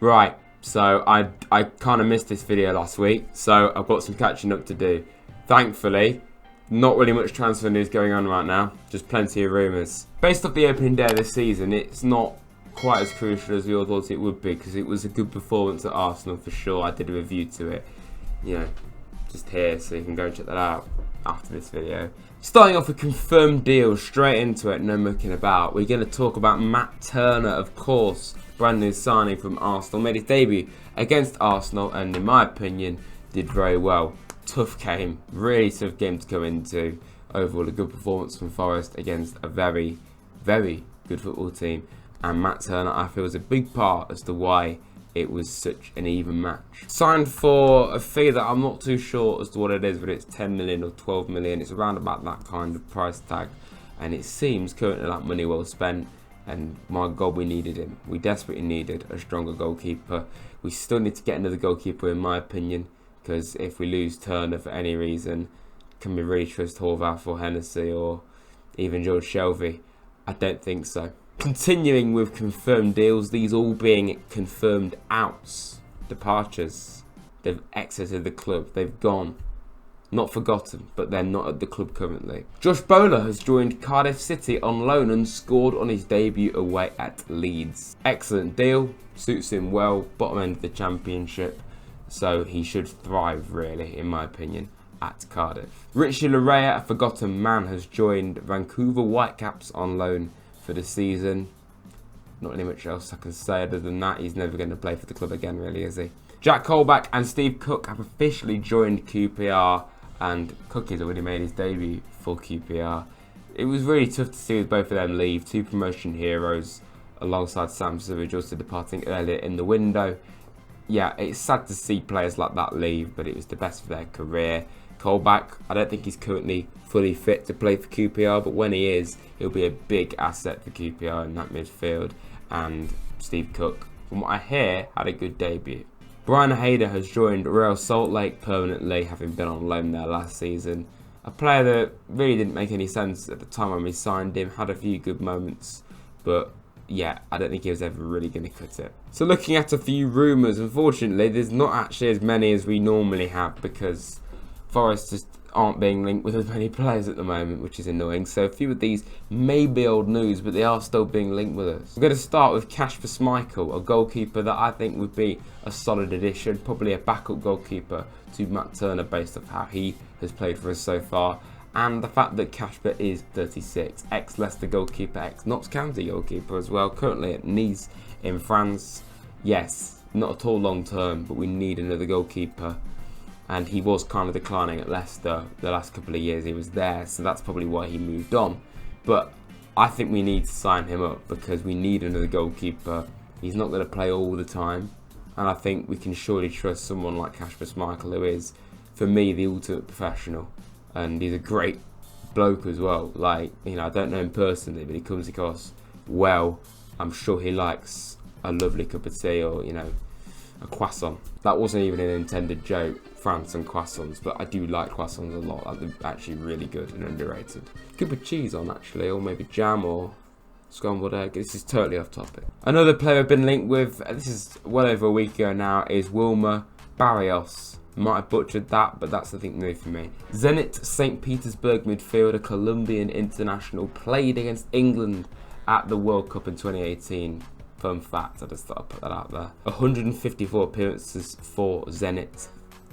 Right, so I kind of missed this video last week, so I've got some catching up to do. Thankfully, not really much transfer news going on right now, just plenty of rumours. Based off the opening day of this season, it's not quite as crucial as we all thought it would be, because it was a good performance at Arsenal for sure. I did a review to it, you know, just here, so you can go and check that out after this video. Starting off with confirmed deals, straight into it, no mucking about. We're going to talk about Matt Turner, of course, brand new signing from Arsenal. Made his debut against Arsenal and, in my opinion, did very well. Tough game, really tough game to come into. Overall, a good performance from Forest against a very, very good football team. And Matt Turner, I feel, is a big part as to why it was such an even match. Signed for a fee that I'm not too sure as to what it is, but it's 10 million or 12 million. It's around about that kind of price tag. And it seems currently like money well spent. And my God, we needed him. We desperately needed a stronger goalkeeper. We still need to get another goalkeeper, in my opinion. Because if we lose Turner for any reason, can we really trust Horvath or Hennessy or even George Shelvey? I don't think so. Continuing with confirmed deals, these all being confirmed outs, departures. They've exited the club, they've gone. Not forgotten, but they're not at the club currently. Josh Bowler has joined Cardiff City on loan and scored on his debut away at Leeds. Excellent deal, suits him well, bottom end of the championship, so he should thrive really, in my opinion, at Cardiff. Richie Laryea, a forgotten man, has joined Vancouver Whitecaps on loan for the season. Not really much else I can say other than that. He's never going to play for the club again, really, is he? Jack Colback and Steve Cook have officially joined QPR, and Cook has already made his debut for QPR. It was really tough to see both of them leave, two promotion heroes, alongside Sam Surridge also departing earlier in the window. Yeah, it's sad to see players like that leave, but it was the best for their career. Colback, I don't think he's currently fully fit to play for QPR, but when he is, he'll be a big asset for QPR in that midfield. And Steve Cook, from what I hear, had a good debut. Brian Hayder has joined Real Salt Lake permanently, having been on loan there last season. A player that really didn't make any sense at the time when we signed him, had a few good moments, but yeah, I don't think he was ever really going to cut it. So looking at a few rumours, unfortunately, there's not actually as many as we normally have because Forest just aren't being linked with as many players at the moment, which is annoying. So a few of these may be old news, but they are still being linked with us. We're going to start with Kasper Schmeichel, a goalkeeper that I think would be a solid addition, probably a backup goalkeeper to Matt Turner based off how he has played for us so far. And the fact that Kasper is 36, ex-Leicester goalkeeper, ex-Notts County goalkeeper as well, currently at Nice in France. Yes, not at all long term, but we need another goalkeeper. And he was kind of declining at Leicester the last couple of years he was there, so that's probably why he moved on. But I think we need to sign him up because we need another goalkeeper. He's not going to play all the time, and I think we can surely trust someone like Kasper Schmeichel, who is, for me, the ultimate professional. And he's a great bloke as well. Like, you know, I don't know him personally, but he comes across well. I'm sure he likes a lovely cup of tea or, you know, a croissant. That wasn't even an intended joke, France and croissants, but I do like croissants a lot. They're actually really good and underrated. Could put cheese on actually, or maybe jam or scrambled egg. This is totally off topic. Another player I've been linked with, this is well over a week ago now, is Wilmer Barrios. Might have butchered that, but that's the thing new for me. Zenit St. Petersburg midfielder, Colombian international, played against England at the World Cup in 2018. Fun fact, I just thought I'd put that out there. 154 appearances for Zenit.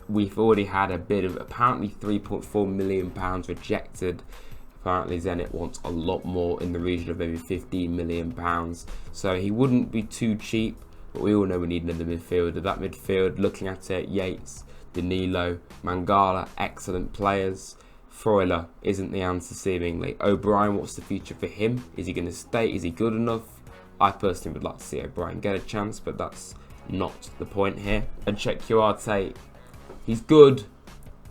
We've already had a bid of apparently £3.4 million rejected. Apparently Zenit wants a lot more, in the region of maybe £15 million. So he wouldn't be too cheap, but we all know we need another midfielder. That midfield, looking at it, Yates, Danilo, Mangala, excellent players. Freuler isn't the answer seemingly. O'Brien, what's the future for him? Is he going to stay? Is he good enough? I personally would like to see O'Brien get a chance, but that's not the point here. And check Duarte. He's good,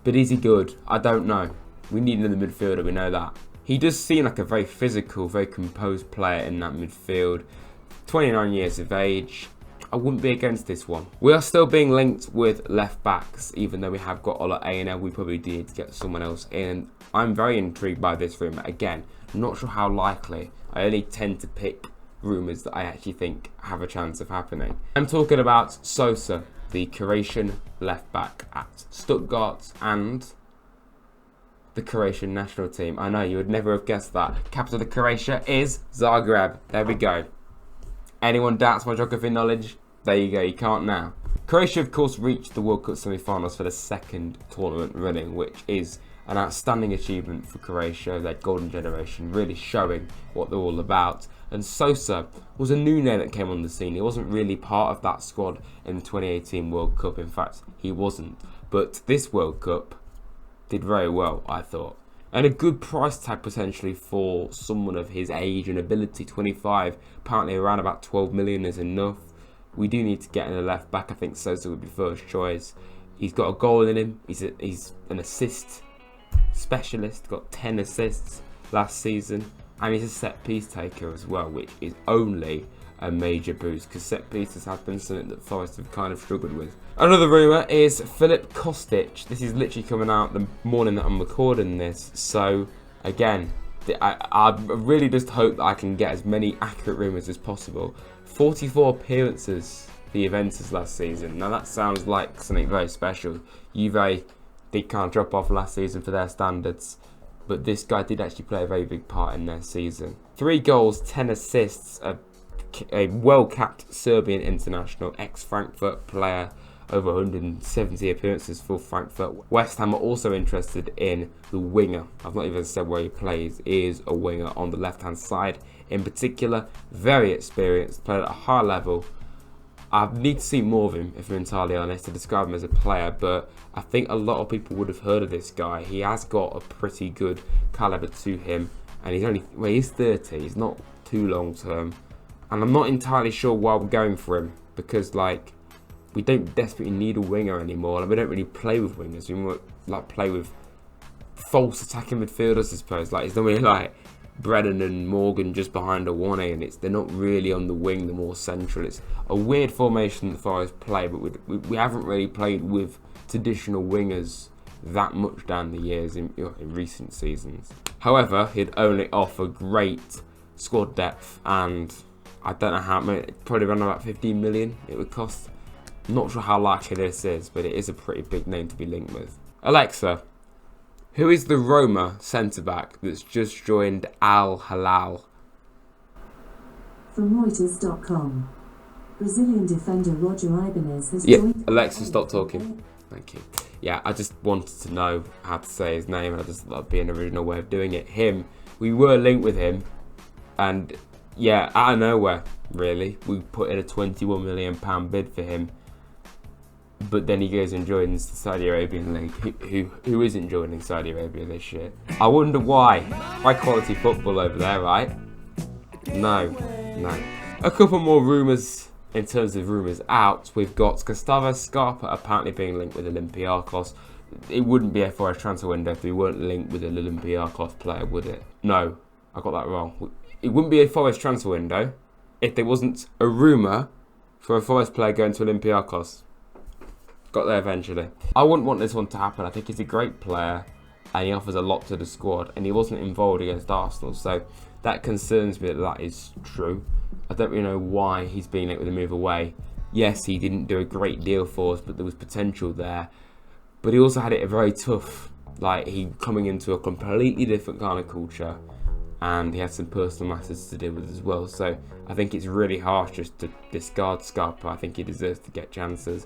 but is he good? I don't know. We need another midfielder, we know that. He does seem like a very physical, very composed player in that midfield. 29 years of age. I wouldn't be against this one. We are still being linked with left backs, even though we have got Ola A&L. We probably need to get someone else in. I'm very intrigued by this rumour. Again, I'm not sure how likely. I only tend to pick rumours that I actually think have a chance of happening. I'm talking about Sosa, the Croatian left back at Stuttgart and the Croatian national team. I know, you would never have guessed that. Capital of Croatia is Zagreb. There we go. Anyone doubts my geography knowledge? There you go, you can't now. Croatia, of course, reached the World Cup semi-finals for the second tournament running, which is an outstanding achievement for Croatia, their golden generation, really showing what they're all about. And Sosa was a new name that came on the scene. He wasn't really part of that squad in the 2018 World Cup. In fact, he wasn't. But this World Cup did very well, I thought. And a good price tag potentially for someone of his age and ability, 25. Apparently around about 12 million is enough. We do need to get in a left back. I think Sosa would be first choice. He's got a goal in him. He's an assist specialist, got 10 assists last season, and he's a set piece taker as well, which is only a major boost because set pieces have been something that Forest have kind of struggled with. Another rumour is Filip Kostic. This is literally coming out the morning that I'm recording this, so again, I really just hope that I can get as many accurate rumours as possible. 44 appearances for Juventus last season. Now that sounds like something very special. Juve did kind of drop off last season for their standards, but this guy did actually play a very big part in their season. 3 goals, 10 assists, a well-capped Serbian international, ex-Frankfurt player, over 170 appearances for Frankfurt. West Ham are also interested in the winger. I've not even said where he plays. He is a winger on the left-hand side. In particular, very experienced, played at a high level. I need to see more of him, if I'm entirely honest, to describe him as a player, but I think a lot of people would have heard of this guy. He has got a pretty good calibre to him, and he's 30, he's not too long term, and I'm not entirely sure why we're going for him, because we don't desperately need a winger anymore, and we don't really play with wingers. We more play with false attacking midfielders, I suppose. It's normally Brennan and Morgan just behind a 1A, and they're not really on the wing, they're more central. It's a weird formation that Forest play, but we haven't really played with traditional wingers that much down the years in recent seasons. However, he'd only offer great squad depth, and I don't know how many, probably around about 15 million it would cost. I'm not sure how likely this is, but it is a pretty big name to be linked with. Alexa, who is the Roma centre-back that's just joined Al Hilal? From Reuters.com. Brazilian defender Roger Ibanez has joined... Alexa, stop talking. Thank you. Yeah, I just wanted to know how to say his name, and I just thought that'd be an original way of doing it. We were linked with him, and yeah, out of nowhere, really. We put in a £21 million bid for him. But then he goes and joins the Saudi Arabian League. Who isn't joining Saudi Arabia this year? I wonder why. High quality football over there, right? No. A couple more rumours in terms of rumours out. We've got Gustavo Scarpa apparently being linked with Olympiacos. It wouldn't be a Forest transfer window if we weren't linked with an Olympiacos player, would it? No, I got that wrong. It wouldn't be a Forest transfer window if there wasn't a rumour for a Forest player going to Olympiacos. Got there eventually. I wouldn't want this one to happen. I think he's a great player and he offers a lot to the squad, and he wasn't involved against Arsenal, so that concerns me that is true. I don't really know why he's being linked with a move away. Yes, he didn't do a great deal for us, but there was potential there. But he also had it very tough. He coming into a completely different kind of culture, and he had some personal matters to deal with as well. So I think it's really harsh just to discard Scarpa. I think he deserves to get chances.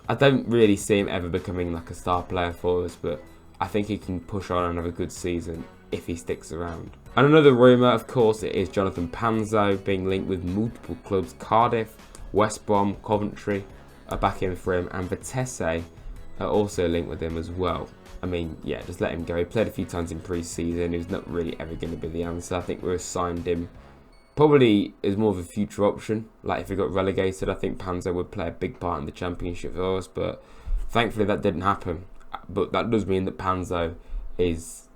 I don't really see him ever becoming a star player for us, but I think he can push on and have a good season if he sticks around. And another rumour, of course, it is Jonathan Panzo being linked with multiple clubs. Cardiff, West Brom, Coventry are back in for him, and Vitesse are also linked with him as well. I mean, yeah, just let him go. He played a few times in pre-season. He's not really ever going to be the answer. I think we assigned him probably as more of a future option. If we got relegated, I think Panzo would play a big part in the championship for us, but thankfully that didn't happen. But that does mean that Panzo is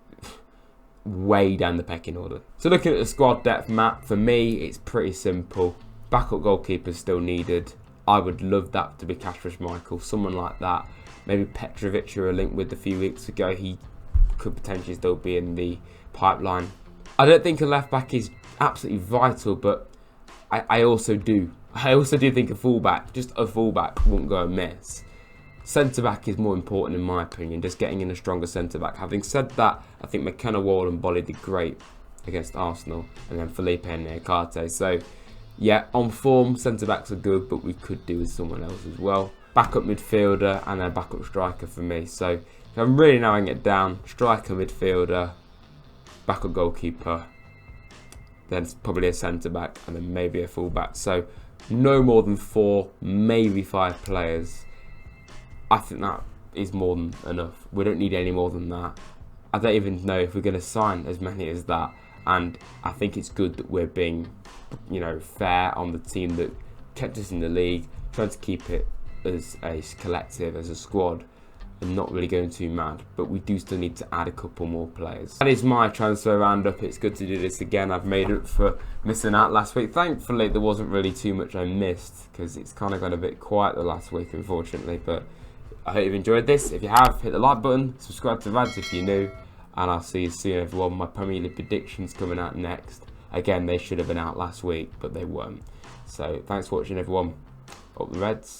way down the pecking order. So looking at the squad depth map, for me, it's pretty simple. Backup goalkeepers still needed. I would love that to be Kasper Schmeichel, someone like that. Maybe Petrovic, who were linked with a few weeks ago. He could potentially still be in the pipeline. I don't think a left back is absolutely vital, but I also do think a fullback, just a fullback, wouldn't go amiss. Centre-back is more important in my opinion, just getting in a stronger centre-back. Having said that, I think McKenna, Wall and Bolly did great against Arsenal, and then Felipe and Niakate. So, yeah, on form, centre-backs are good, but we could do with someone else as well. Backup midfielder and then backup striker for me. So, if I'm really narrowing it down, striker, midfielder, backup goalkeeper, then it's probably a centre-back, and then maybe a full-back. So, no more than 4, maybe 5 players. I think that is more than enough. We don't need any more than that. I don't even know if we're going to sign as many as that. And I think it's good that we're being, fair on the team that kept us in the league, trying to keep it as a collective, as a squad, and not really going too mad. But we do still need to add a couple more players. That is my transfer roundup. It's good to do this again. I've made up for missing out last week. Thankfully, there wasn't really too much I missed, because it's kind of gone a bit quiet the last week, unfortunately. But I hope you've enjoyed this. If you have, hit the like button, subscribe to Rads if you're new, and I'll see you soon, everyone. My Premier League predictions coming out next. Again, they should have been out last week, but they weren't. So thanks for watching, everyone. Up the Reds.